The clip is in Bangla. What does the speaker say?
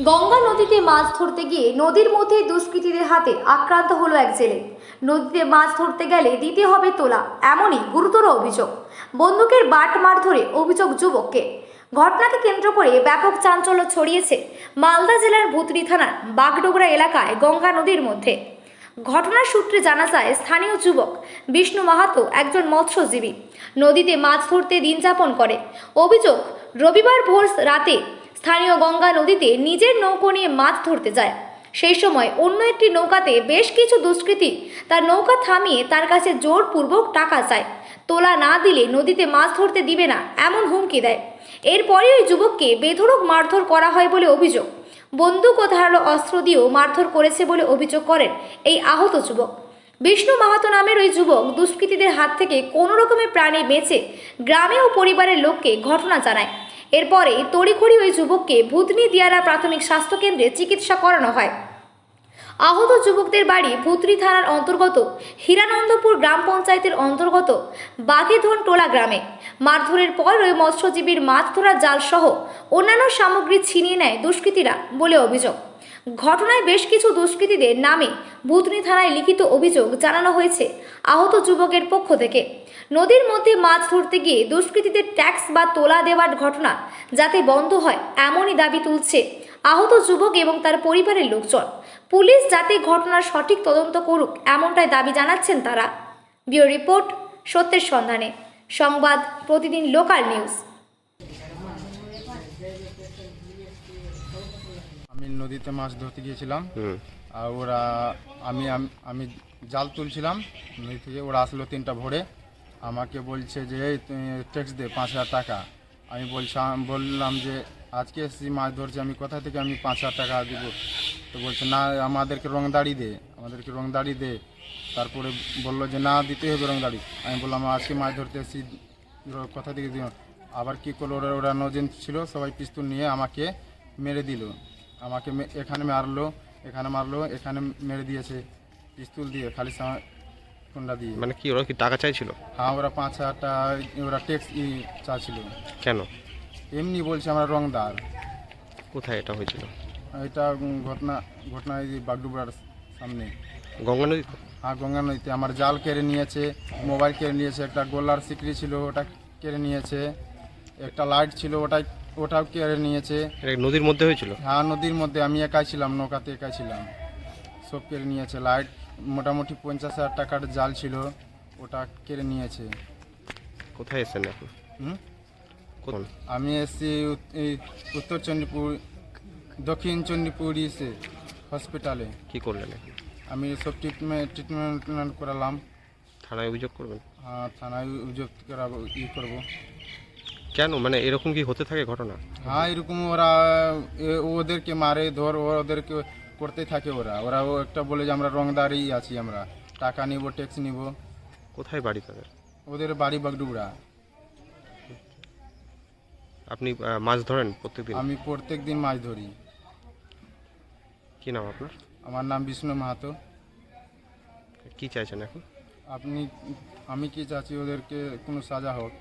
গঙ্গা নদীতে মাছ ধরতে গিয়ে নদীর মধ্যে দুষ্কৃতীদের হাতে আক্রান্ত হলো এক জেলে। নদীতে মাছ ধরতে গেলে দিতে হবে তোলা, এমনই গুরুতর অভিযোগ। বন্দুকের বাট মারধরে অভিযোগ যুবককে। ঘটনাকে কেন্দ্র করে ব্যাপক চাঞ্চল্য ছড়িয়েছে মালদা জেলার ভুতনি থানার বাগডোগরা এলাকায় গঙ্গা নদীর মধ্যে। ঘটনার সূত্রে জানা যায়, স্থানীয় যুবক বিষ্ণু মাহাতো একজন মৎস্যজীবী, নদীতে মাছ ধরতে দিন যাপন করে। অভিযোগ, রবিবার ভোর রাতে স্থানীয় গঙ্গা নদীতে নিজের নৌকো নিয়ে মাছ ধরতে যায়। সেই সময় অন্য একটি নৌকাতে বেশ কিছু দুষ্কৃতী তার নৌকা থামিয়ে তার কাছে জোরপূর্বক টাকা চায়। তোলা না দিলে নদীতে মাছ ধরতে দিবে না, এমন হুমকি দেয়। এরপরে ওই যুবককে বেধড়ক মারধর করা হয় বলে অভিযোগ। বন্দুক ও ধারালো অস্ত্র দিয়েও মারধর করেছে বলে অভিযোগ করেন এই আহত যুবক। বিষ্ণু মাহাতো নামের ওই যুবক দুষ্কৃতীদের হাত থেকে কোনো রকমে প্রাণে বেঁচে গ্রামে ও পরিবারের লোককে ঘটনা জানায়। এরপরে তড়িঘড়ি ওই যুবককে ভুতনি দিয়ারা প্রাথমিক স্বাস্থ্য কেন্দ্রে চিকিৎসা করানো হয়। আহত যুবকদের বাড়ি ভুতনি থানার অন্তর্গত হীরানন্দপুর গ্রাম পঞ্চায়েতের অন্তর্গত বাঘেধন টোলা গ্রামে। মারধরের পর ওই মৎস্যজীবীর মাছ ধরার জাল সহ অন্যান্য সামগ্রী ছিনিয়ে নেয় দুষ্কৃতীরা বলে অভিযোগ। ঘটনায় বেশ কিছু দুষ্কৃতীদের নামে ভুতনি থানায় লিখিত অভিযোগ জানানো হয়েছে আহত যুবকের পক্ষ থেকে। নদীর মধ্যে মাছ ধরতে গিয়ে দুষ্কৃতীদের ট্যাক্স বা তোলা দেওয়ার ঘটনা যাতে বন্ধ হয়, এমনই দাবি তুলছে আহত যুবক এবং তার পরিবারের লোকজন। পুলিশ যাতে ঘটনার সঠিক তদন্ত করুক, এমনটাই দাবি জানাচ্ছেন তারা। ব্যুরো রিপোর্ট, সত্যের সন্ধানে, সংবাদ প্রতিদিন লোকাল নিউজ। আমি নদীতে মাছ ধরতে গিয়েছিলাম, আর ওরা আমি আমি জাল তুলছিলাম নদী থেকে। ওরা আসলো 3টা ভোরে, আমাকে বলছে যে এই ট্যাক্স দে 5,000 টাকা। আমি বললাম যে আজকে এসেছি মাছ ধরছি, আমি কোথা থেকে আমি 5,000 টাকা দেব? তো বলছে না, আমাদেরকে রংদাড়ি দে। তারপরে বললো যে না, দিতে হবে রংদাড়ি। আমি বললাম আজকে মাছ ধরতে এসেছি, কোথা থেকে দিও? আবার কী করলো, ওরা 9 জন ছিল, সবাই পিস্তল নিয়ে আমাকে মেরে দিল। আমাকে এখানে মারলো, এখানে মেরে দিয়েছে পিস্তল দিয়ে, খালি কুন্ডা দিয়ে। মানে কি, ওরা কি টাকা চাইছিল? হ্যাঁ, ওরা 5,000 টাকা ওরা ট্যাক্স চাইছিল। কেন? এমনি বলছে আমরা রংদার। কোথায় এটা হয়েছিল? এটা ঘটনা এই বাগডোগরার সামনে গঙ্গা নদী? হ্যাঁ, গঙ্গা নদীতে। আমার জাল কেড়ে নিয়েছে, মোবাইল কেড়ে নিয়েছে, একটা গোলার সিকড়ি ছিল ওটা কেড়ে নিয়েছে, একটা লাইট ছিল ওটাও কেড়ে নিয়েছে। এটা নদীর মধ্যে হয়েছিল? হ্যাঁ, নদীর মধ্যে। আমি একাই ছিলাম, নৌকাতে একাই ছিলাম। সব কেড়ে নিয়েছে। লাইট, মোটামুটি 50,000 টাকার জাল ছিল, ওটা কেড়ে নিয়েছে। কোথায় এসেছেন এখন? কোন? আমি এসেছি এই উত্তর চণ্ডীপুর, দক্ষিণ চণ্ডীপুর হসপিটালে। কি করলেন এখন? আমি সব ট্রিটমেন্ট করালাম। থানায় অভিযোগ করবেন? হ্যাঁ, থানায় অভিযোগ করবো। কেন, মানে এরকম কি হতে থাকে ঘটনা? হ্যাঁ, এরকম ওরা ওদেরকে মারে ধর, ওদেরকে করতে থাকে। ওরা একটা বলে যে আমরা রংদারি আছি, আমরা টাকা নিব, ট্যাক্স নিব। কোথায় বাড়ি তাদের? ওদের বাড়ি বাগডোগরা। আপনি মাছ ধরেন প্রত্যেকদিন? আমি প্রত্যেক দিন মাছ ধরি। কি নাম আপনার? আমার নাম বিষ্ণু মাহাতো। কি চাইছেন এখন? আমি কি চাচ্ছি, ওদেরকে কোনো সাজা হোক।